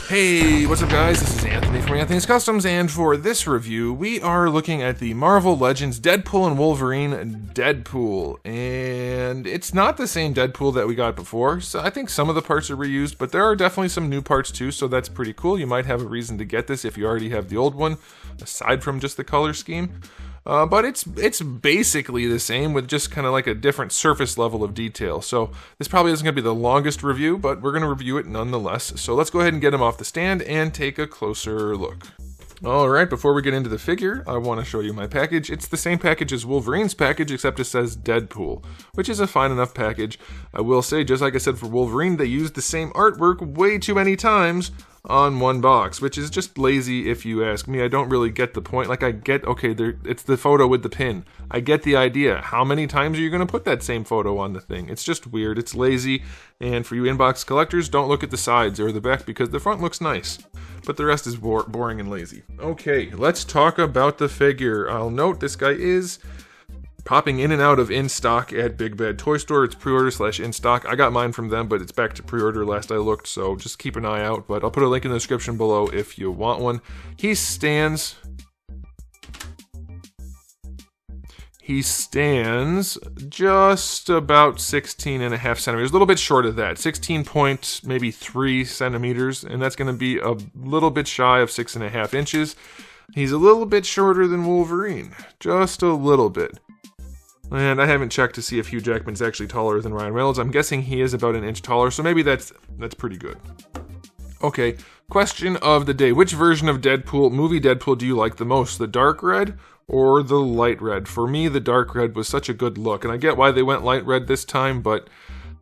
Hey, what's up guys? This is Anthony from Anthony's Customs, and for this review, we are looking at the Marvel Legends Deadpool and Wolverine Deadpool. And it's not the same Deadpool that we got before, so I think some of the parts are reused, but there are definitely some new parts too, so that's pretty cool. You might have a reason to get this if you already have the old one, aside from just the color scheme. But it's basically the same with just kind of like a different surface level of detail. So this probably isn't going to be the longest review, but we're going to review it nonetheless. So let's go ahead and get him off the stand and take a closer look. Alright, before we get into the figure, I want to show you my package. It's the same package as Wolverine's package, except it says Deadpool, which is a fine enough package. I will say, just like I said for Wolverine, they used the same artwork way too many times on one box, which is just lazy if you ask me. I don't really get the point. Like, I get, okay, it's the photo with the pin. I get the idea. How many times are you going to put that same photo on the thing? It's just weird. It's lazy. And for you inbox collectors, don't look at the sides or the back because the front looks nice, but the rest is boring and lazy. Okay, let's talk about the figure. I'll note this guy is popping in and out of in stock at Big Bad Toy Store. It's pre-order / in stock. I got mine from them, but it's back to pre-order last I looked, so just keep an eye out. But I'll put a link in the description below if you want one. He stands just about 16 and a half centimeters, a little bit short of that, 16 point maybe 3 centimeters, and that's going to be a little bit shy of 6.5 inches. He's a little bit shorter than Wolverine, just a little bit. And I haven't checked to see if Hugh Jackman's actually taller than Ryan Reynolds. I'm guessing he is about an inch taller, so maybe that's pretty good. Okay, question of the day. Which version of Deadpool, movie Deadpool, do you like the most? The dark red or the light red? For me, the dark red was such a good look, and I get why they went light red this time, but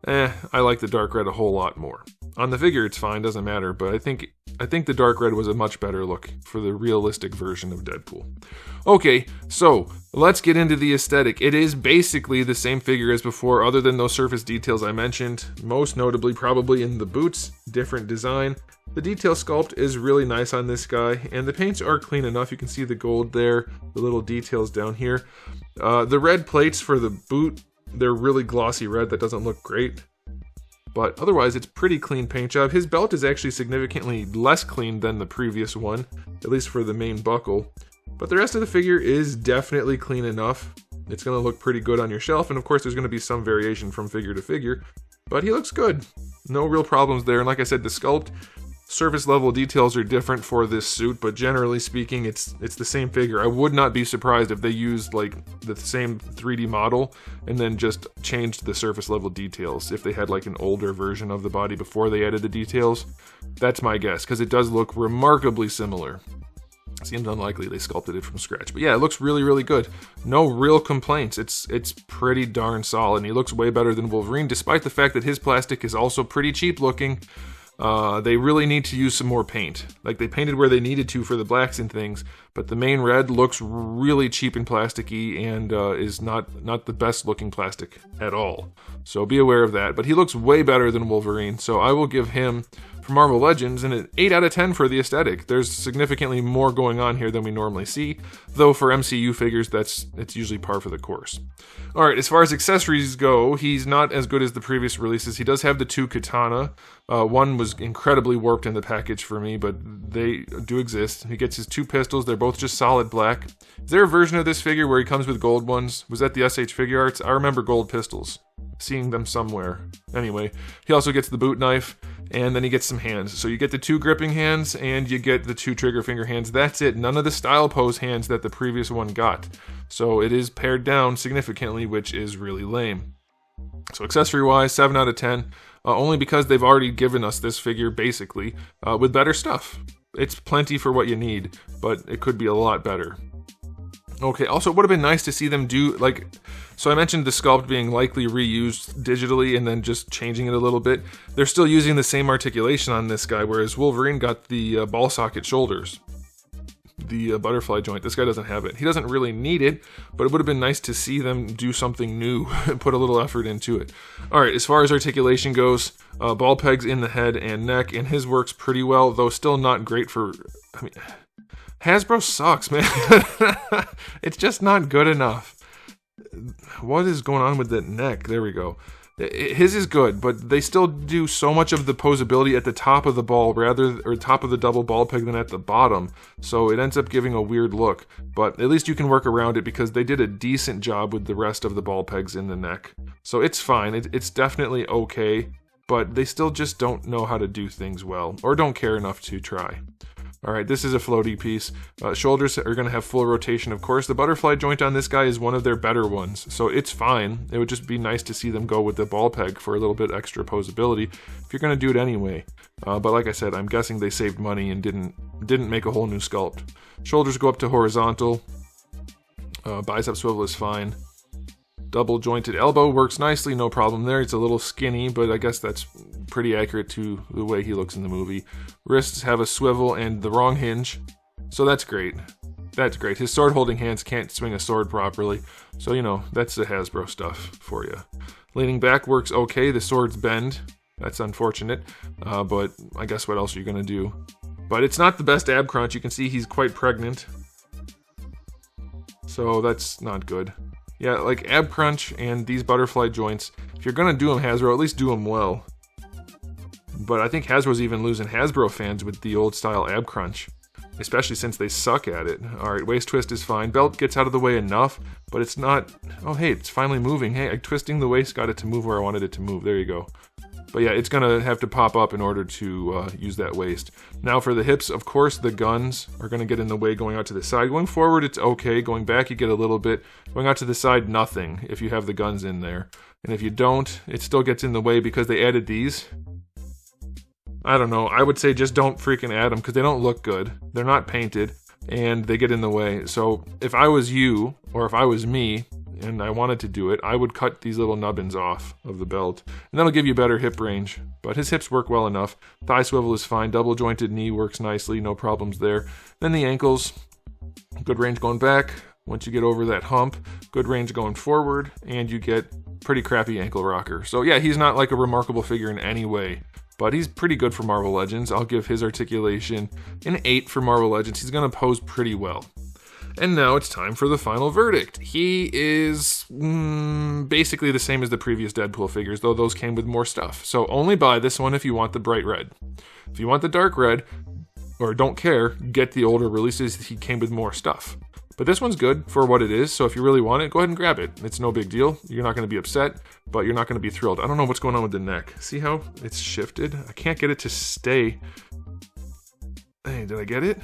I like the dark red a whole lot more. On the figure, it's fine, doesn't matter, but I think the dark red was a much better look for the realistic version of Deadpool. Okay, so let's get into the aesthetic. It is basically the same figure as before, other than those surface details I mentioned, most notably probably in the boots, different design. The detail sculpt is really nice on this guy, and the paints are clean enough. You can see the gold there, the little details down here. The red plates for the boot, they're really glossy red. That doesn't look great, but otherwise it's pretty clean paint job. His belt is actually significantly less clean than the previous one, at least for the main buckle. But the rest of the figure is definitely clean enough. It's going to look pretty good on your shelf, and of course there's going to be some variation from figure to figure, but he looks good. No real problems there, and like I said, the sculpt, surface level details are different for this suit, but generally speaking, it's the same figure. I would not be surprised if they used like the same 3D model and then just changed the surface level details if they had like an older version of the body before they added the details. That's my guess, because it does look remarkably similar. Seems unlikely they sculpted it from scratch, but yeah, it looks really, really good. No real complaints. It's pretty darn solid, and he looks way better than Wolverine, despite the fact that his plastic is also pretty cheap looking. They really need to use some more paint. Like, they painted where they needed to for the blacks and things, but the main red looks really cheap and plasticky, and is not the best looking plastic at all. So be aware of that. But he looks way better than Wolverine, so I will give him, for Marvel Legends, an 8 out of 10 for the aesthetic. There's significantly more going on here than we normally see, though for MCU figures, it's usually par for the course. Alright, as far as accessories go, he's not as good as the previous releases. He does have the 2 katana. One was incredibly warped in the package for me, but they do exist. He gets his 2 pistols. They're both just solid black. Is there a version of this figure where he comes with gold ones? Was that the SH Figure Arts? I remember gold pistols. Seeing them somewhere. Anyway, he also gets the boot knife, and then he gets some hands. So you get the 2 gripping hands, and you get the 2 trigger finger hands. That's it. None of the style pose hands that the previous one got. So it is pared down significantly, which is really lame. So accessory-wise, 7 out of 10. Only because they've already given us this figure, basically, with better stuff. It's plenty for what you need, but it could be a lot better. Okay, also it would have been nice to see them do, like, so I mentioned the sculpt being likely reused digitally and then just changing it a little bit. They're still using the same articulation on this guy, whereas Wolverine got the ball socket shoulders. The butterfly joint. This guy doesn't have it. He doesn't really need it, but it would have been nice to see them do something new and put a little effort into it. Alright, as far as articulation goes, ball pegs in the head and neck, and his works pretty well, though still not great for, I mean, Hasbro sucks, man. It's just not good enough. What is going on with that neck? There we go. His is good, but they still do so much of the posability at the top of the ball or top of the double ball peg than at the bottom. So it ends up giving a weird look, but at least you can work around it because they did a decent job with the rest of the ball pegs in the neck. So it's fine. It's definitely okay, but they still just don't know how to do things well or don't care enough to try. Alright, this is a floaty piece. Shoulders are going to have full rotation, of course. The butterfly joint on this guy is one of their better ones, so it's fine. It would just be nice to see them go with the ball peg for a little bit extra posability if you're going to do it anyway. But like I said, I'm guessing they saved money and didn't make a whole new sculpt. Shoulders go up to horizontal. Bicep swivel is fine. Double jointed elbow works nicely, no problem there. It's a little skinny, but I guess that's pretty accurate to the way he looks in the movie. Wrists have a swivel and the wrong hinge, so that's great. That's great. His sword holding hands can't swing a sword properly, so you know, that's the Hasbro stuff for you. Leaning back works okay, the swords bend. That's unfortunate, but I guess what else are you gonna do? But it's not the best ab crunch. You can see he's quite pregnant, so that's not good. Yeah, like ab crunch and these butterfly joints, if you're gonna do them, Hasbro, at least do them well. But I think Hasbro's even losing Hasbro fans with the old style ab crunch, especially since they suck at it. Alright, waist twist is fine. Belt gets out of the way enough, but it's not... Oh hey, it's finally moving. Hey, twisting the waist got it to move where I wanted it to move. There you go. But yeah, it's gonna have to pop up in order to use that waist. Now for the hips, of course, the guns are gonna get in the way going out to the side. Going forward, it's okay. Going back, you get a little bit. Going out to the side, nothing, if you have the guns in there. And if you don't, it still gets in the way because they added these. I don't know, I would say just don't freaking add them because they don't look good. They're not painted, and they get in the way. So if I was you, or if I was me, and I wanted to do it, I would cut these little nubbins off of the belt, and that'll give you better hip range. But his hips work well enough. Thigh swivel is fine. Double jointed knee works nicely. No problems there. Then the ankles, good range going back. Once you get over that hump, good range going forward, and you get pretty crappy ankle rocker. So yeah, he's not like a remarkable figure in any way, but he's pretty good for Marvel Legends. I'll give his articulation an 8 for Marvel Legends. He's going to pose pretty well. And now it's time for the final verdict. He is basically the same as the previous Deadpool figures, though those came with more stuff. So only buy this one if you want the bright red. If you want the dark red, or don't care, get the older releases. He came with more stuff. But this one's good for what it is, so if you really want it, go ahead and grab it. It's no big deal. You're not going to be upset, but you're not going to be thrilled. I don't know what's going on with the neck. See how it's shifted? I can't get it to stay. Hey, did I get it?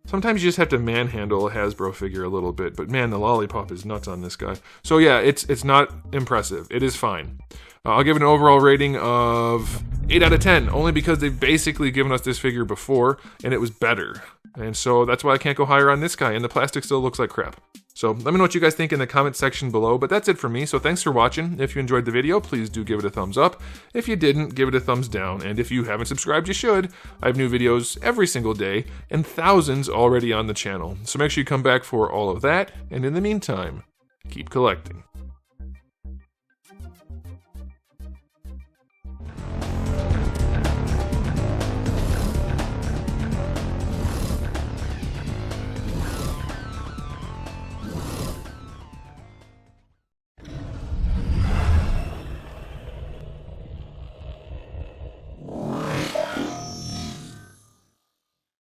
Sometimes you just have to manhandle a Hasbro figure a little bit, but man, the lollipop is nuts on this guy. So yeah, it's not impressive. It is fine. I'll give it an overall rating of 8 out of 10, only because they've basically given us this figure before, and it was better. And so that's why I can't go higher on this guy, and the plastic still looks like crap. So let me know what you guys think in the comment section below, but that's it for me, so thanks for watching. If you enjoyed the video, please do give it a thumbs up. If you didn't, give it a thumbs down, and if you haven't subscribed, you should. I have new videos every single day, and thousands already on the channel, so make sure you come back for all of that, and in the meantime, keep collecting.